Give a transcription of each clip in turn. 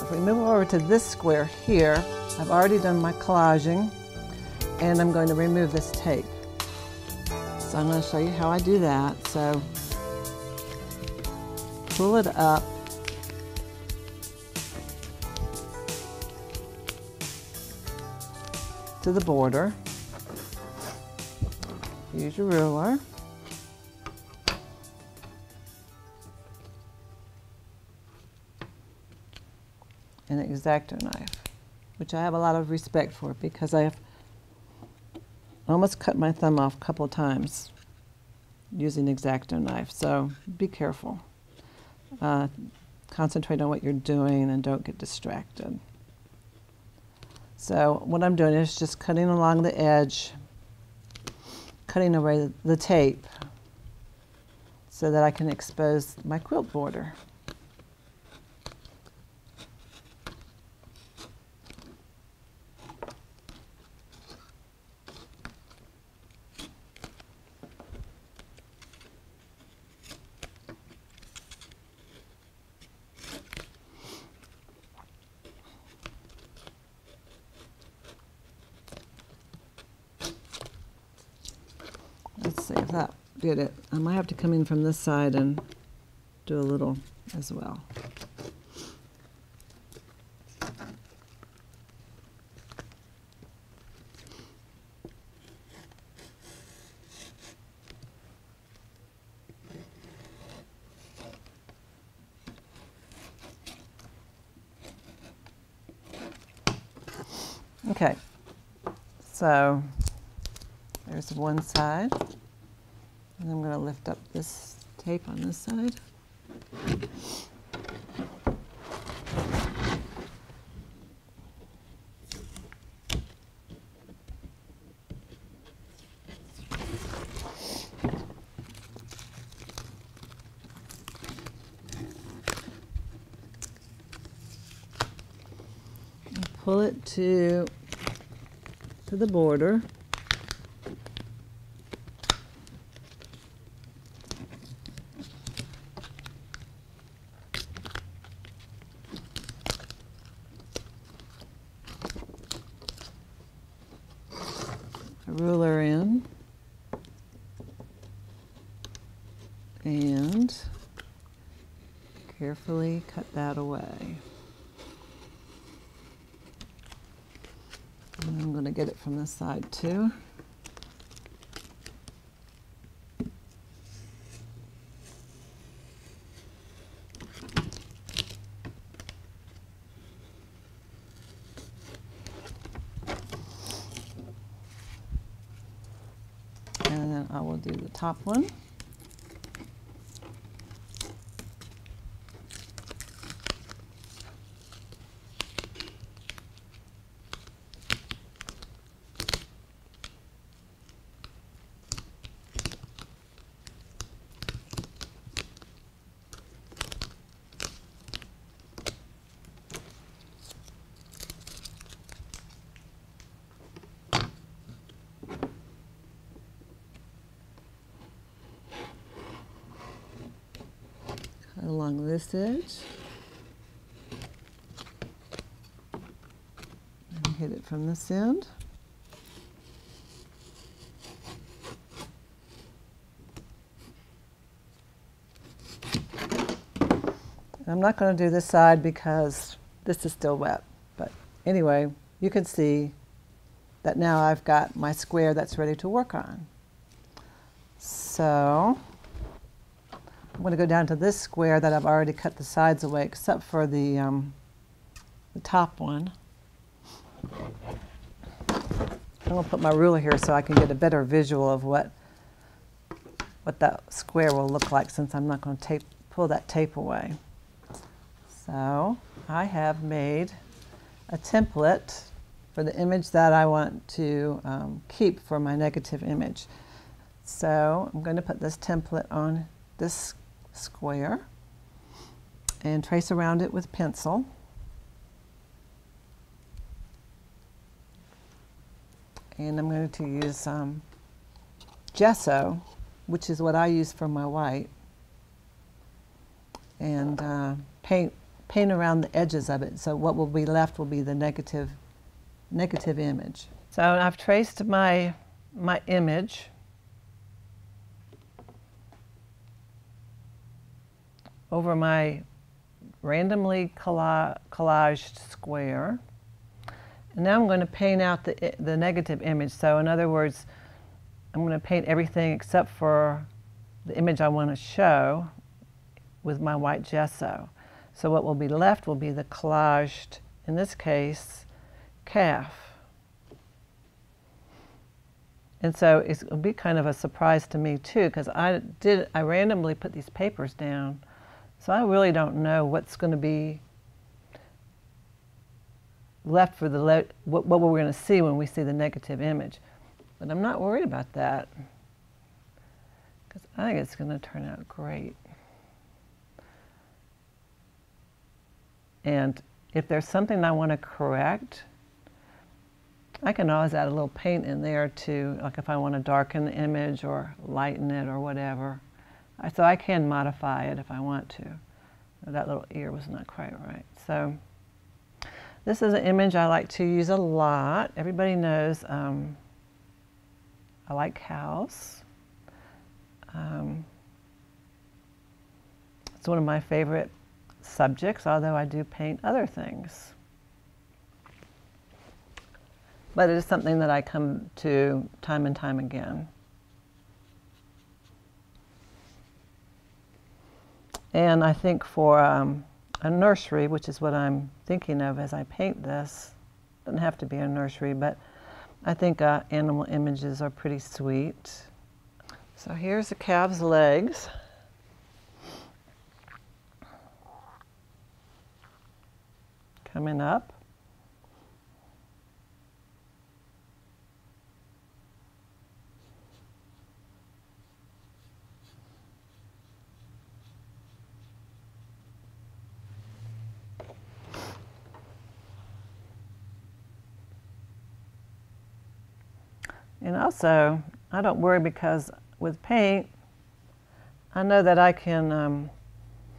if we move over to this square here, I've already done my collaging, and I'm going to remove this tape. So I'm going to show you how I do that. So pull it up to the border. Use your ruler. And an X-Acto knife, which I have a lot of respect for because I have almost cut my thumb off a couple of times using an X-Acto knife, so be careful. Concentrate on what you're doing and don't get distracted. So what I'm doing is just cutting along the edge, cutting away the tape so that I can expose my quilt border. Let's see if that did it. I might have to come in from this side and do a little as well. Okay, so there's one side, and I'm going to lift up this tape on this side. And pull it to the border. Ruler in and carefully cut that away. And I'm going to get it from this side too. And then I will do the top one. Along this edge and hit it from this end. I'm not going to do this side because this is still wet, but anyway, you can see that now I've got my square that's ready to work on. So I'm going to go down to this square that I've already cut the sides away, except for the top one. I'm going to put my ruler here so I can get a better visual of what that square will look like, since I'm not going to pull that tape away. So I have made a template for the image that I want to keep for my negative image. So I'm going to put this template on this square and trace around it with pencil. And I'm going to use gesso, which is what I use for my white, and paint paint around the edges of it. So what will be left will be the negative image. So I've traced my image. Over my randomly collaged square. And now I'm going to paint out the negative image. So in other words, I'm going to paint everything except for the image I want to show with my white gesso. So what will be left will be the collaged, in this case, calf. And so it'll be kind of a surprise to me too, because I randomly put these papers down. So I really don't know what's going to be left for what we're going to see when we see the negative image. But I'm not worried about that, because I think it's going to turn out great. And if there's something I want to correct, I can always add a little paint in there too, like if I want to darken the image or lighten it or whatever. So I can modify it if I want to. That little ear was not quite right. So this is an image I like to use a lot. Everybody knows I like cows. It's one of my favorite subjects, although I do paint other things. But it is something that I come to time and time again. And I think for a nursery, which is what I'm thinking of as I paint this, doesn't have to be a nursery, but I think animal images are pretty sweet. So here's the calf's legs. Coming up. And also, I don't worry, because with paint, I know that I can,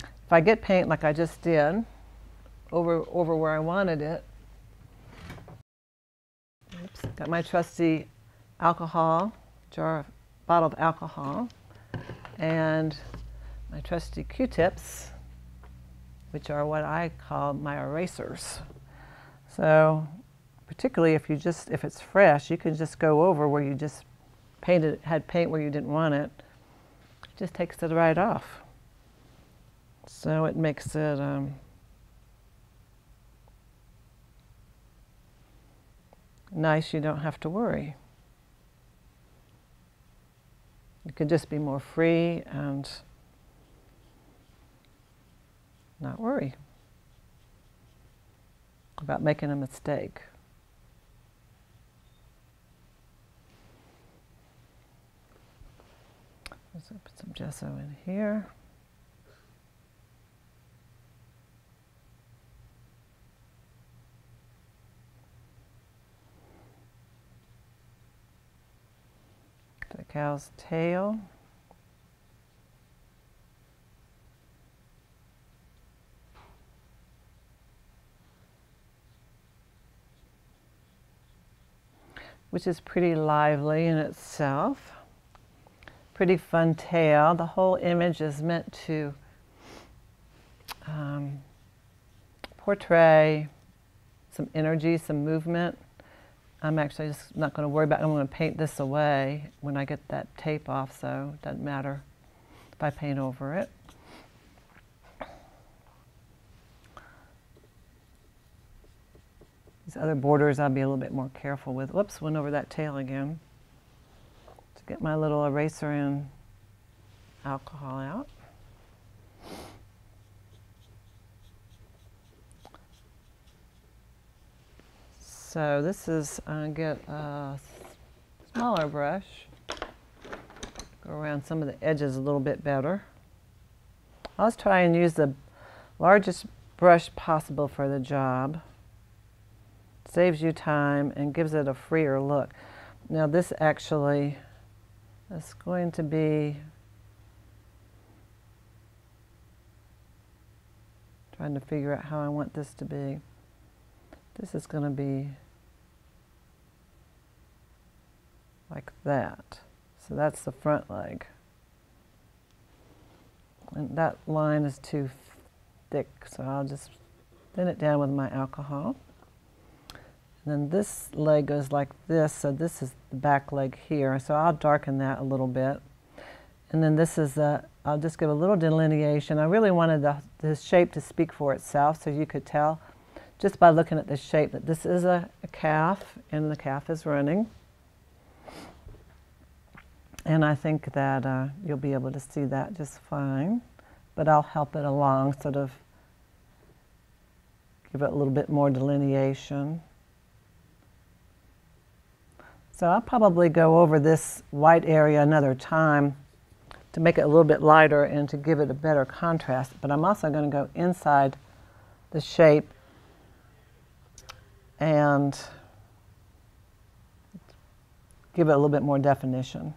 if I get paint like I just did, over where I wanted it. Oops, got my trusty alcohol, bottle of alcohol, and my trusty Q-tips, which are what I call my erasers. So, particularly if it's fresh, you can just go over where you just had paint where you didn't want it. It just takes it right off. So it makes it nice. You don't have to worry. You can just be more free and not worry about making a mistake. So put some gesso in here. The cow's tail. Which is pretty lively in itself. Pretty fun tail. The whole image is meant to portray some energy, some movement. I'm actually just not going to worry about it. I'm going to paint this away when I get that tape off, so it doesn't matter if I paint over it. These other borders I'll be a little bit more careful with. Whoops, went over that tail again. To get my little eraser and alcohol out. So this is, get a smaller brush, go around some of the edges a little bit better. I always try and use the largest brush possible for the job. Saves you time and gives it a freer look. Now this actually is going to be, trying to figure out how I want this to be. This is going to be like that. So that's the front leg. And that line is too thick, so I'll just thin it down with my alcohol. And then this leg goes like this, so this is the back leg here. So I'll darken that a little bit. And then this is I'll just give a little delineation. I really wanted the shape to speak for itself, so you could tell just by looking at this shape that this is a calf, and the calf is running. And I think that you'll be able to see that just fine. But I'll help it along, sort of give it a little bit more delineation. So I'll probably go over this white area another time to make it a little bit lighter and to give it a better contrast. But I'm also going to go inside the shape and give it a little bit more definition.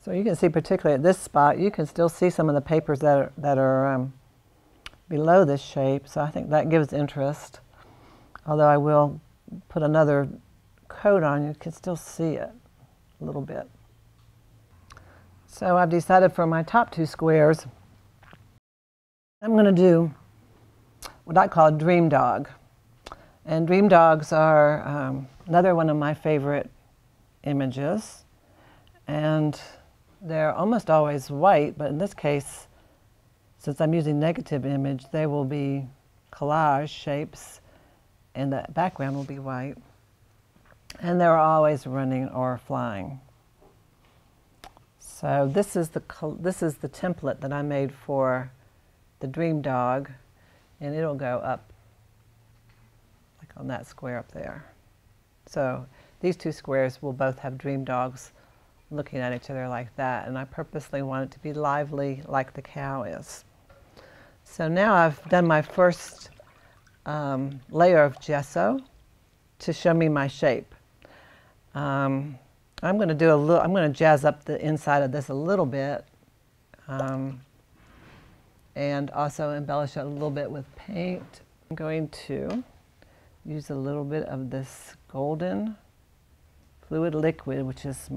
So you can see, particularly at this spot, you can still see some of the papers that are below this shape. So I think that gives interest. Although I will put another coat on, you can still see it a little bit. So I've decided for my top two squares, I'm going to do what I call a dream dog. And dream dogs are another one of my favorite images. And they're almost always white, but in this case, since I'm using negative image, they will be collage shapes and the background will be white. And they're always running or flying. So this is the template that I made for the dream dog, and it'll go up like on that square up there. So these two squares will both have dream dogs looking at each other like that, and I purposely want it to be lively like the cow is. So now I've done my first layer of gesso to show me my shape. I'm going to do I'm going to jazz up the inside of this a little bit, and also embellish it a little bit with paint. I'm going to use a little bit of this golden fluid liquid, which is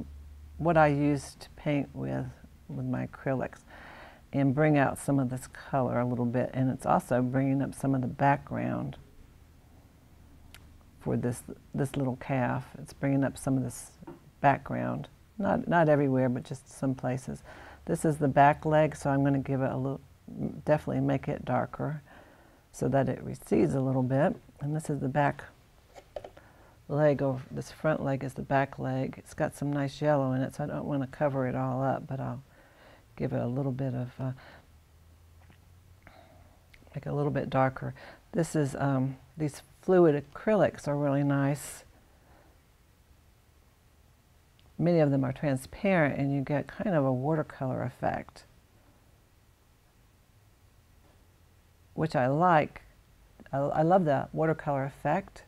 what I use to paint with my acrylics, and bring out some of this color a little bit. And it's also bringing up some of the background for this little calf. It's bringing up some of this background, not everywhere, but just some places. This is the back leg, so I'm going to give it a little, definitely make it darker so that it recedes a little bit. And this is the back leg, or this front leg is the back leg. It's got some nice yellow in it, so I don't want to cover it all up, but I'll give it a little bit of, make it a little bit darker. This is, these fluid acrylics are really nice. Many of them are transparent, and you get kind of a watercolor effect, which I like. I love the watercolor effect.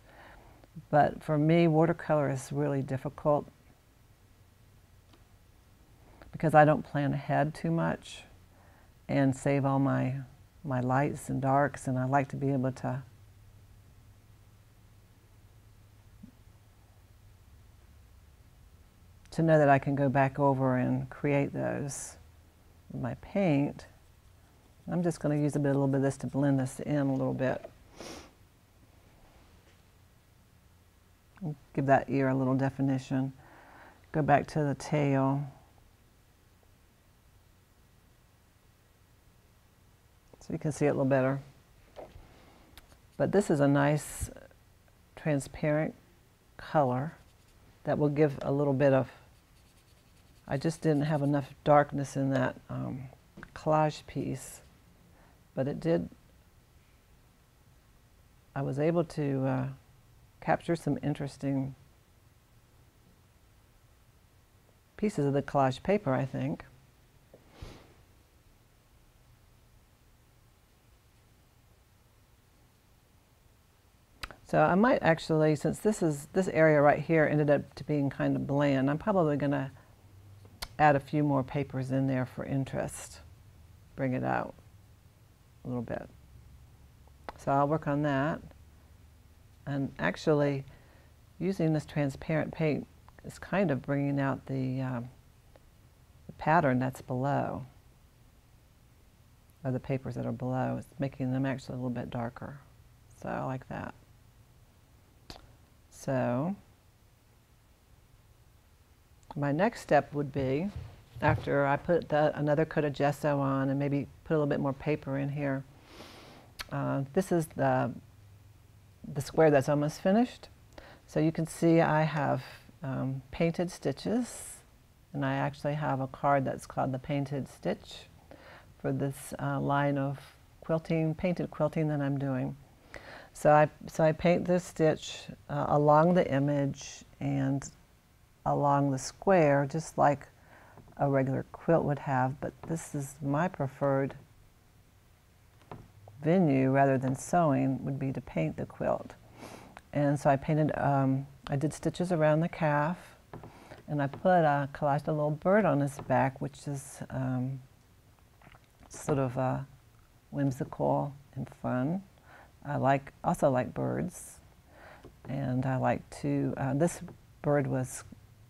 But for me, watercolor is really difficult because I don't plan ahead too much and save all my lights and darks, and I like to be able to know that I can go back over and create those with my paint. I'm just going to use a little bit of this to blend this in a little bit. Give that ear a little definition. Go back to the tail. So you can see it a little better. But this is a nice transparent color that will give a little bit of, I just didn't have enough darkness in that collage piece, but it did, I was able to capture some interesting pieces of the collage paper, I think. So I might actually, since this area right here ended up to being kind of bland, I'm probably going to add a few more papers in there for interest. Bring it out a little bit. So I'll work on that. And actually, using this transparent paint is kind of bringing out the pattern that's below, or the papers that are below. It's making them actually a little bit darker. So I like that. So my next step would be, after I put another coat of gesso on and maybe put a little bit more paper in here, this is the square that's almost finished. So you can see I have painted stitches, and I actually have a card that's called the Painted Stitch for this line of quilting, painted quilting that I'm doing. So I paint this stitch along the image and along the square, just like a regular quilt would have, but this is my preferred venue rather than sewing, would be to paint the quilt. And so I painted, I did stitches around the calf, and I collaged a little bird on his back, which is sort of whimsical and fun. I also like birds, and I like to, this bird was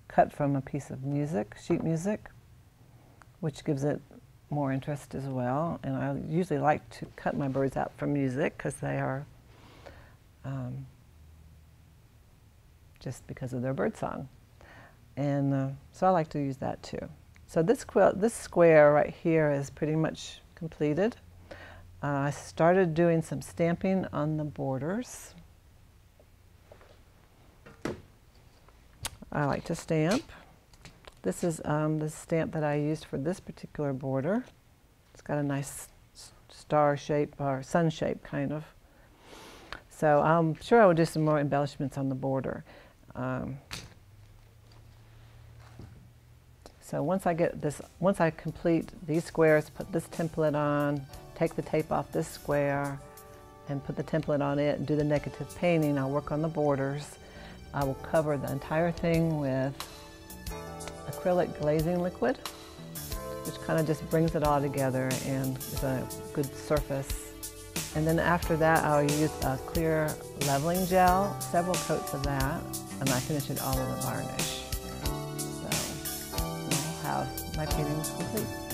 cut from a piece of music, sheet music, which gives it more interest as well. And I usually like to cut my birds out from music because they are, just because of their bird song. And so I like to use that too. So this quilt, this square right here is pretty much completed. I started doing some stamping on the borders. I like to stamp. This is the stamp that I used for this particular border. It's got a nice star shape or sun shape kind of. So I'm sure I will do some more embellishments on the border. So once I complete these squares, put this template on, take the tape off this square and put the template on it and do the negative painting, I'll work on the borders. I will cover the entire thing with acrylic glazing liquid, which kind of just brings it all together and is a good surface. And then after that, I'll use a clear leveling gel, several coats of that, and I finish it all with a varnish. So I'll have my paintings complete.